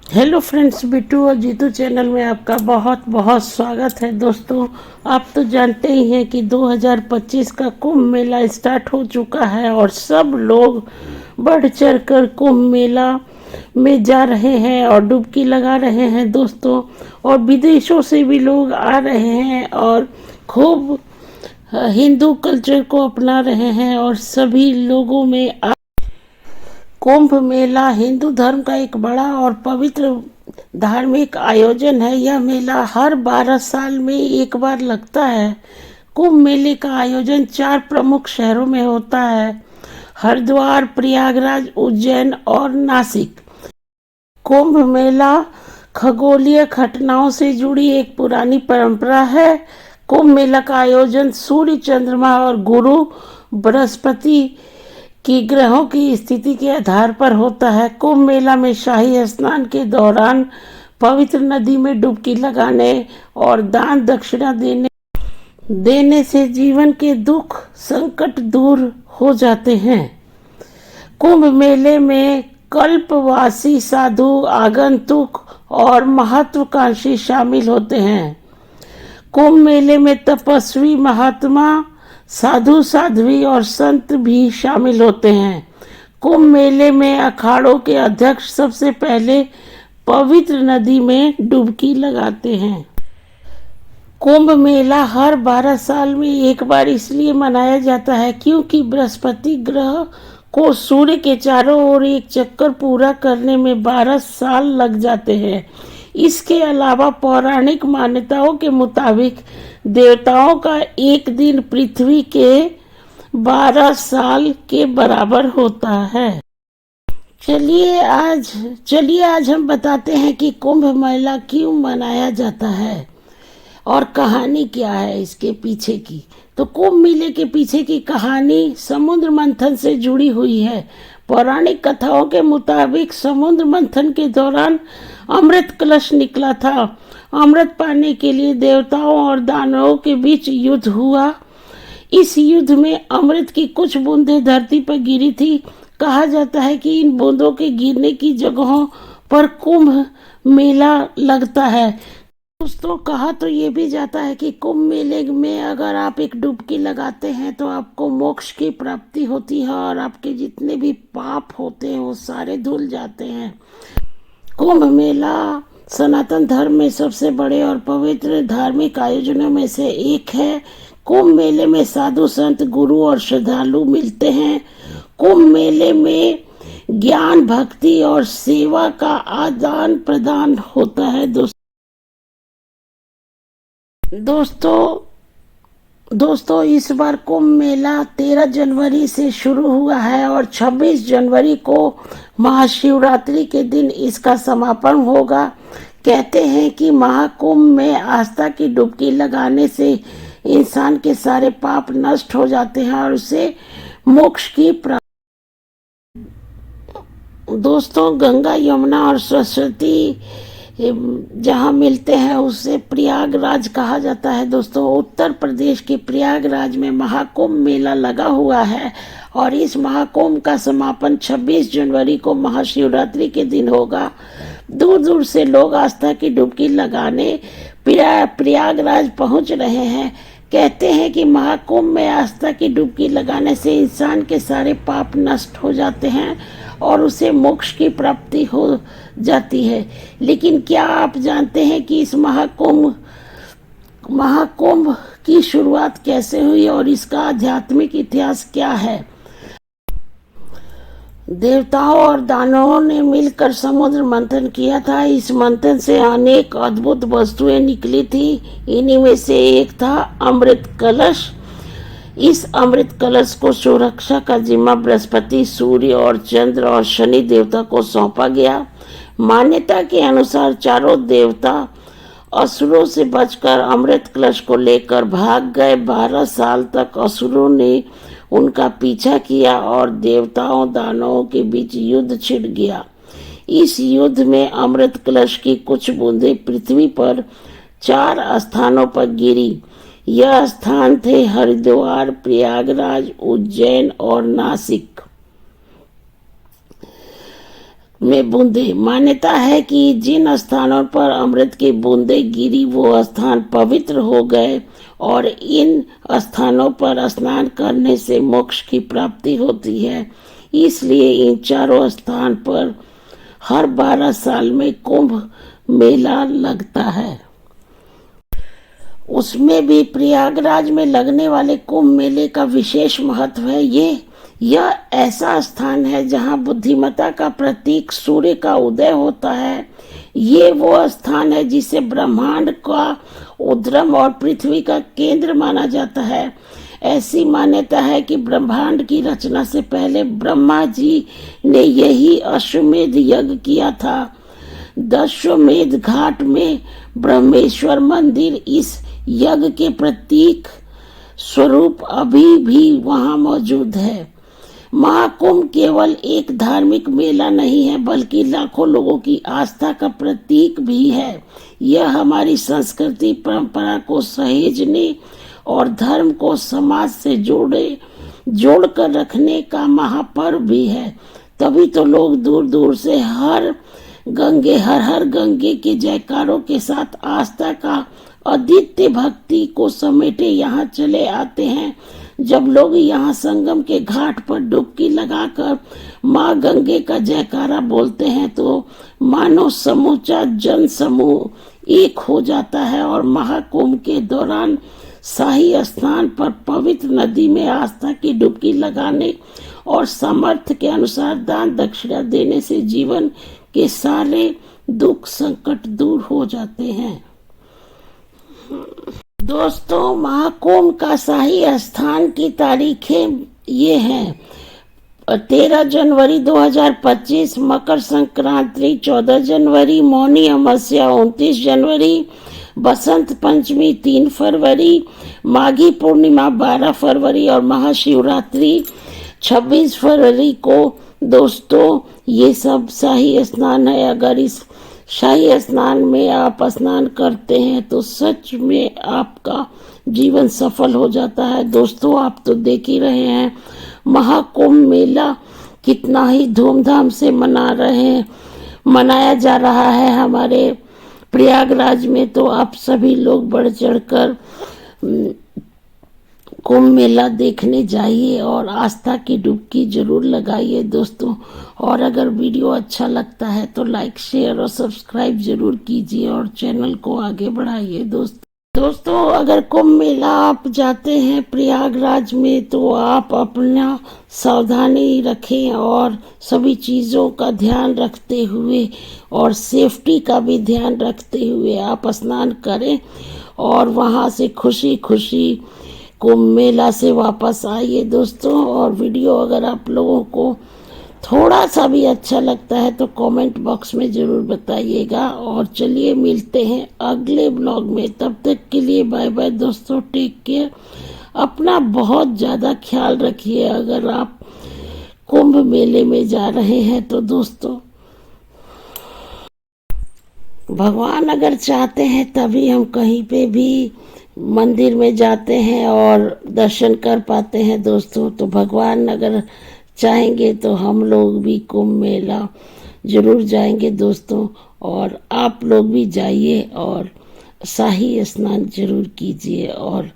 Hello friends, Bittu और Jitu channel में आपका बहुत बहुत स्वागत है। दोस्तों, आप तो जानते ही हैं कि 2025 का कुंभ मेला स्टार्ट हो चुका है और सब लोग बढ़ चढ़ कर कुंभ मेला में जा रहे हैं और डुबकी लगा रहे हैं दोस्तों। और विदेशों से भी लोग आ रहे हैं और खूब हिंदू कल्चर को अपना रहे हैं और सभी लोगों में कुंभ मेला हिंदू धर्म का एक बड़ा और पवित्र धार्मिक आयोजन है। यह मेला हर 12 साल में एक बार लगता है। कुंभ मेले का आयोजन 4 प्रमुख शहरों में होता है: हरिद्वार, प्रयागराज, उज्जैन और नासिक। कुंभ मेला खगोलीय घटनाओं से जुड़ी एक पुरानी परंपरा है। कुंभ मेला का आयोजन सूर्य, चंद्रमा और गुरु बृहस्पति की ग्रहों की स्थिति के आधार पर होता है। कुंभ मेला में शाही स्नान के दौरान पवित्र नदी में डुबकी लगाने और दान दक्षिणा देने से जीवन के दुख संकट दूर हो जाते हैं। कुंभ मेले में कल्पवासी साधु, आगंतुक और महत्वाकांक्षी शामिल होते हैं। कुंभ मेले में तपस्वी, महात्मा, साधु, साध्वी और संत भी शामिल होते हैं। कुंभ मेले में अखाड़ों के अध्यक्ष सबसे पहले पवित्र नदी में डुबकी लगाते हैं। कुंभ मेला हर 12 साल में एक बार इसलिए मनाया जाता है क्योंकि बृहस्पति ग्रह को सूर्य के चारों ओर एक चक्कर पूरा करने में 12 साल लग जाते हैं। इसके अलावा पौराणिक मान्यताओं के मुताबिक देवताओं का एक दिन पृथ्वी के 12 साल के बराबर होता है। चलिए आज हम बताते हैं कि कुंभ मेला क्यों मनाया जाता है और कहानी क्या है इसके पीछे की। तो कुंभ मेले के पीछे की कहानी समुद्र मंथन से जुड़ी हुई है। पौराणिक कथाओं के मुताबिक समुद्र मंथन के दौरान अमृत कलश निकला था। अमृत पाने के लिए देवताओं और दानवों के बीच युद्ध हुआ। इस युद्ध में अमृत की कुछ बूंदें धरती पर गिरी थी। कहा जाता है कि इन बूंदों के गिरने की जगहों पर कुंभ मेला लगता है। दोस्तों, कहा तो ये भी जाता है कि कुंभ मेले में अगर आप एक डुबकी लगाते हैं तो आपको मोक्ष की प्राप्ति होती है और आपके जितने भी पाप होते हैं वो सारे धुल जाते हैं। कुंभ मेला सनातन धर्म में सबसे बड़े और पवित्र धार्मिक आयोजनों में से एक है। कुंभ मेले में साधु, संत, गुरु और श्रद्धालु मिलते हैं। कुंभ मेले में ज्ञान, भक्ति और सेवा का आदान प्रदान होता है। दोस्तों, इस बार कुंभ मेला 13 जनवरी से शुरू हुआ है और 26 जनवरी को महाशिवरात्रि के दिन इसका समापन होगा। कहते हैं कि महाकुंभ में आस्था की डुबकी लगाने से इंसान के सारे पाप नष्ट हो जाते हैं और उसे मोक्ष की प्राप्ति। दोस्तों, गंगा, यमुना और सरस्वती जहाँ मिलते हैं उसे प्रयागराज कहा जाता है। दोस्तों, उत्तर प्रदेश के प्रयागराज में महाकुंभ मेला लगा हुआ है और इस महाकुंभ का समापन 26 जनवरी को महाशिवरात्रि के दिन होगा। दूर दूर से लोग आस्था की डुबकी लगाने प्रयागराज पहुंच रहे हैं। कहते हैं कि महाकुंभ में आस्था की डुबकी लगाने से इंसान के सारे पाप नष्ट हो जाते हैं और उसे मोक्ष की प्राप्ति हो जाती है। लेकिन क्या आप जानते हैं कि इस महाकुंभ की शुरुआत कैसे हुई और इसका आध्यात्मिक इतिहास क्या है? देवताओं और दानवों ने मिलकर समुद्र मंथन किया था। इस मंथन से अनेक अद्भुत वस्तुएं निकली थी। इन्हीं में से एक था अमृत कलश। इस अमृत कलश को सुरक्षा का जिम्मा बृहस्पति, सूर्य और चंद्र और शनि देवता को सौंपा गया। मान्यता के अनुसार चारों देवता असुरों से बचकर अमृत कलश को लेकर भाग गए। 12 साल तक असुरों ने उनका पीछा किया और देवताओं दानवों के बीच युद्ध छिड़ गया। इस युद्ध में अमृत कलश की कुछ बूंदें पृथ्वी पर 4 स्थानों पर गिरी। यह स्थान थे हरिद्वार, प्रयागराज, उज्जैन और नासिक। में बूंदे। मान्यता है कि जिन स्थानों पर अमृत की बूंदें गिरी वो स्थान पवित्र हो गए और इन स्थानों पर स्नान करने से मोक्ष की प्राप्ति होती है। इसलिए इन चारों स्थान पर हर 12 साल में कुंभ मेला लगता है। उसमें भी प्रयागराज में लगने वाले कुंभ मेले का विशेष महत्व है। यह ऐसा स्थान है जहां बुद्धिमत्ता का प्रतीक सूर्य का उदय होता है। ये वो स्थान है जिसे ब्रह्मांड का उद्गम और पृथ्वी का केंद्र माना जाता है। ऐसी मान्यता है कि ब्रह्मांड की रचना से पहले ब्रह्मा जी ने यही अश्वमेध यज्ञ किया था। दशाश्वमेध घाट में ब्रह्मेश्वर मंदिर इस यज्ञ के प्रतीक स्वरूप अभी भी वहां मौजूद है। महाकुंभ केवल एक धार्मिक मेला नहीं है बल्कि लाखों लोगों की आस्था का प्रतीक भी है। यह हमारी संस्कृति परंपरा को सहेजने और धर्म को समाज से जोड़कर रखने का महापर्व भी है। तभी तो लोग दूर दूर से हर हर गंगे के जयकारों के साथ आस्था का अद्वितीय भक्ति को समेटे यहाँ चले आते हैं। जब लोग यहाँ संगम के घाट पर डुबकी लगाकर माँ गंगे का जयकारा बोलते हैं तो मानो समूचा जन समूह एक हो जाता है और महाकुंभ के दौरान शाही स्नान पर पवित्र नदी में आस्था की डुबकी लगाने और सामर्थ्य के अनुसार दान दक्षिणा देने से जीवन के सारे दुख संकट दूर हो जाते हैं। दोस्तों, महाकुंभ का शाही स्थान की तारीखें ये हैं: 13 जनवरी 2025 मकर संक्रांति, 14 जनवरी मौनी अमावस्या, 29 जनवरी बसंत पंचमी, 3 फरवरी माघी पूर्णिमा, 12 फरवरी और महाशिवरात्रि 26 फरवरी को। दोस्तों, ये सब शाही स्नान है। अगर इस शाही स्नान में आप स्नान करते हैं तो सच में आपका जीवन सफल हो जाता है। दोस्तों, आप तो देख ही रहे हैं महाकुंभ मेला कितना ही धूमधाम से मनाया जा रहा है हमारे प्रयागराज में। तो आप सभी लोग बढ़ चढ़कर कुंभ मेला देखने जाइए और आस्था की डुबकी जरूर लगाइए दोस्तों। और अगर वीडियो अच्छा लगता है तो लाइक शेयर और सब्सक्राइब जरूर कीजिए और चैनल को आगे बढ़ाइए दोस्तों, अगर कुंभ मेला आप जाते हैं प्रयागराज में तो आप अपना सावधानी रखें और सभी चीज़ों का ध्यान रखते हुए और सेफ्टी का भी ध्यान रखते हुए आप स्नान करें और वहाँ से खुशी खुशी कुंभ मेला से वापस आइए दोस्तों। और वीडियो अगर आप लोगों को थोड़ा सा भी अच्छा लगता है तो कमेंट बॉक्स में ज़रूर बताइएगा। और चलिए मिलते हैं अगले ब्लॉग में, तब तक के लिए बाय बाय दोस्तों, टेक केयर, अपना बहुत ज़्यादा ख्याल रखिए अगर आप कुंभ मेले में जा रहे हैं तो दोस्तों। भगवान अगर चाहते हैं तभी हम कहीं पे भी मंदिर में जाते हैं और दर्शन कर पाते हैं दोस्तों। तो भगवान अगर चाहेंगे तो हम लोग भी कुंभ मेला जरूर जाएंगे दोस्तों। और आप लोग भी जाइए और शाही स्नान जरूर कीजिए और